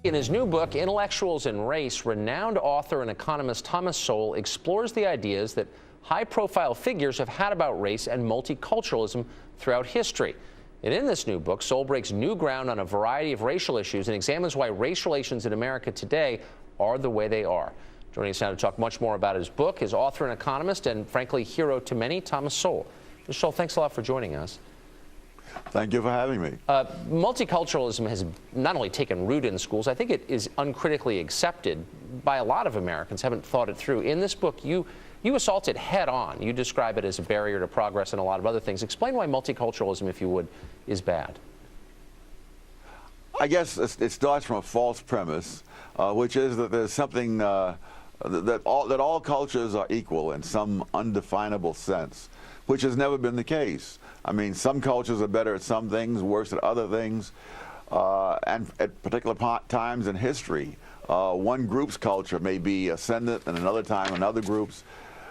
In his new book, Intellectuals and Race, renowned author and economist Thomas Sowell explores the ideas that high-profile figures have had about race and multiculturalism throughout history. And in this new book, Sowell breaks new ground on a variety of racial issues and examines why race relations in America today are the way they are. Joining us now to talk much more about his book, his author and economist, and frankly, hero to many, Thomas Sowell. Mr. Sowell, thanks a lot for joining us. Thank you for having me. Multiculturalism has not only taken root in schools, I think it is uncritically accepted by a lot of Americans, haven't thought it through. In this book, you assault it head on. You describe it as a barrier to progress and a lot of other things. Explain why multiculturalism, if you would, is bad. I guess it starts from a false premise, which is that there's something that all cultures are equal in some undefinable sense, which has never been the case. I mean, some cultures are better at some things, worse at other things, and at particular times in history, one group's culture may be ascendant, and another time another group's.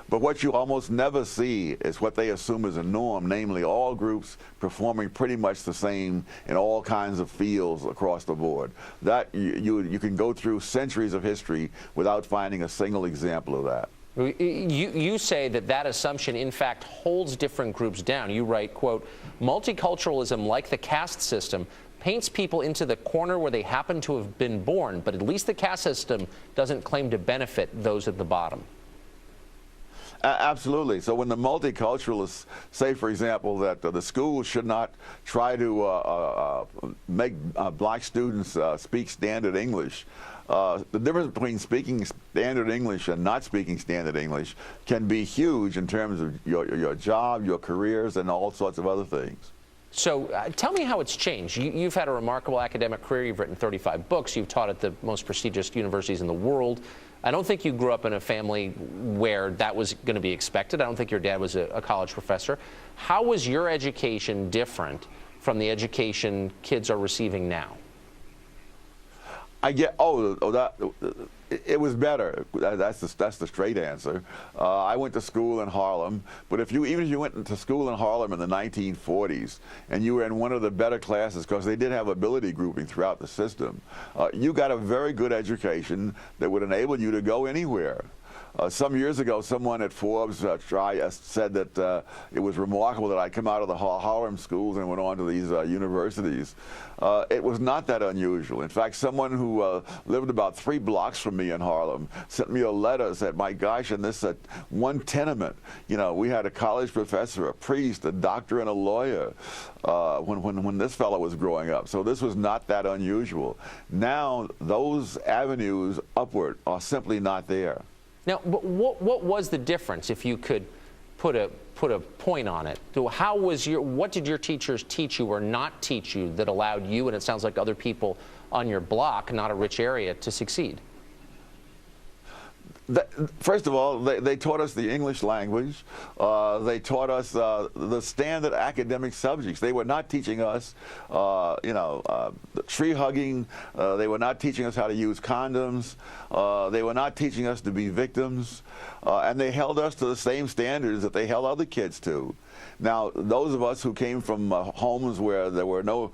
But what you almost never see is what they assume is a norm, namely all groups performing pretty much the same in all kinds of fields across the board. That you can go through centuries of history without finding a single example of that. You say that assumption, in fact, holds different groups down. You write, quote, multiculturalism, like the caste system, paints people into the corner where they happen to have been born, but at least the caste system doesn't claim to benefit those at the bottom. Absolutely. So when the multiculturalists say, for example, that the schools should not try to make black students speak standard English, the difference between speaking standard English and not speaking standard English can be huge in terms of your job, your careers, and all sorts of other things. So tell me how it's changed. You've had a remarkable academic career. You've written 35 books. You've taught at the most prestigious universities in the world. I don't think you grew up in a family where that was going to be expected. I don't think your dad was a college professor. How was your education different from the education kids are receiving now? It was better. That's the straight answer. I went to school in Harlem, but even if you went to school in Harlem in the 1940s and you were in one of the better classes, because they did have ability grouping throughout the system, you got a very good education that would enable you to go anywhere. Some years ago, someone at Forbes said that it was remarkable that I come out of the Harlem schools and went on to these universities. It was not that unusual. In fact, someone who lived about 3 blocks from me in Harlem sent me a letter, said, my gosh, in this one tenement, you know, we had a college professor, a priest, a doctor, and a lawyer when this fellow was growing up. So this was not that unusual. Now, those avenues upward are simply not there. Now, what was the difference, if you could put a point on it? What did your teachers teach you or not teach you that allowed you, and it sounds like other people on your block, not a rich area, to succeed? First of all, they taught us the English language. They taught us the standard academic subjects. They were not teaching us, tree hugging. They were not teaching us how to use condoms. They were not teaching us to be victims. And they held us to the same standards that they held other kids to. Now, those of us who came from homes where there were no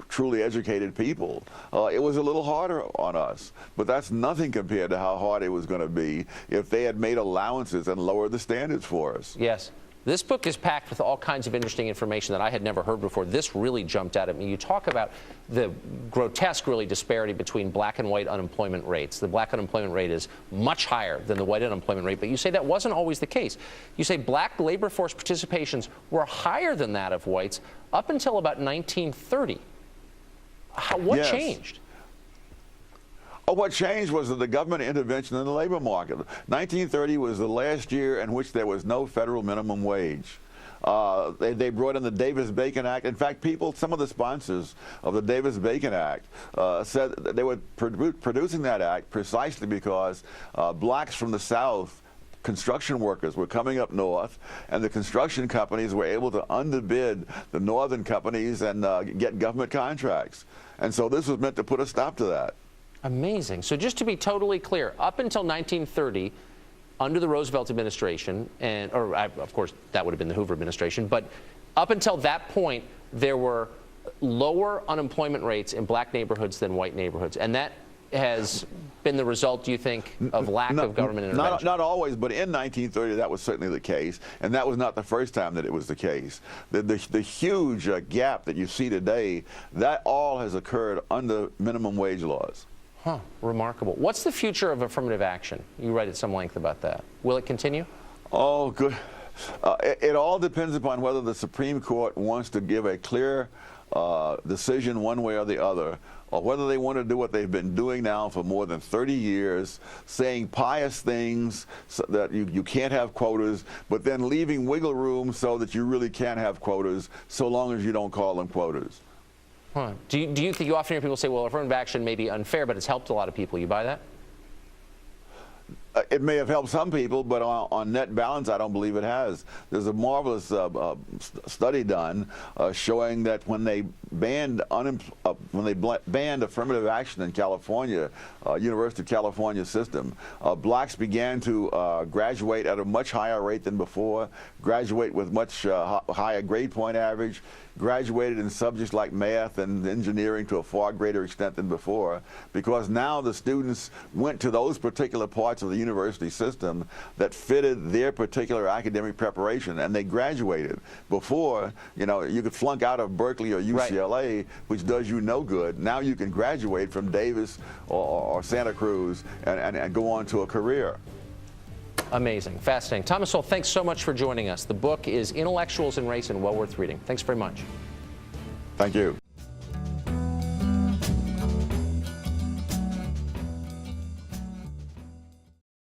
truly educated people, it was a little harder on us. But that's nothing compared to how hard it was going to be if they had made allowances and lowered the standards for us. Yes. This book is packed with all kinds of interesting information that I had never heard before. This really jumped out at me. You talk about the grotesque, really, disparity between black and white unemployment rates. The black unemployment rate is much higher than the white unemployment rate, but you say that wasn't always the case. You say black labor force participations were higher than that of whites up until about 1930. What changed? What changed was the government intervention in the labor market. 1930 was the last year in which there was no federal minimum wage. They brought in the Davis-Bacon Act. In fact, some of the sponsors of the Davis-Bacon Act said that they were producing that act precisely because blacks from the South, construction workers, were coming up north, and the construction companies were able to underbid the northern companies and get government contracts. And so this was meant to put a stop to that. Amazing. So just to be totally clear, up until 1930, under the Roosevelt administration, of course, that would have been the Hoover administration, but up until that point, there were lower unemployment rates in black neighborhoods than white neighborhoods. And that has been the result, do you think, of lack of government intervention? Not always, but in 1930 that was certainly the case, and that was not the first time that it was the case. The huge gap that you see today, that all has occurred under minimum wage laws. Huh, remarkable. What's the future of affirmative action? You write at some length about that. Will it continue? Oh, good. It all depends upon whether the Supreme Court wants to give a clear decision one way or the other, or whether they want to do what they've been doing now for more than 30 years, saying pious things so that you can't have quotas, but then leaving wiggle room so that you really can have quotas, so long as you don't call them quotas. Huh. Do you think, you often hear people say, well, affirmative action may be unfair, but it's helped a lot of people. You buy that? It may have helped some people, but on net balance, I don't believe it has. There's a marvelous study done showing that when they banned affirmative action in California, University of California system, blacks began to graduate at a much higher rate than before, graduate with much higher grade point average, graduated in subjects like math and engineering to a far greater extent than before, because now the students went to those particular parts of the university system that fitted their particular academic preparation, and they graduated. Before, you know, you could flunk out of Berkeley or UCLA, right, which does you no good. Now you can graduate from Davis or Santa Cruz and go on to a career. Amazing. Fascinating. Thomas Sowell, thanks so much for joining us. The book is Intellectuals in Race and well worth reading. Thanks very much. Thank you.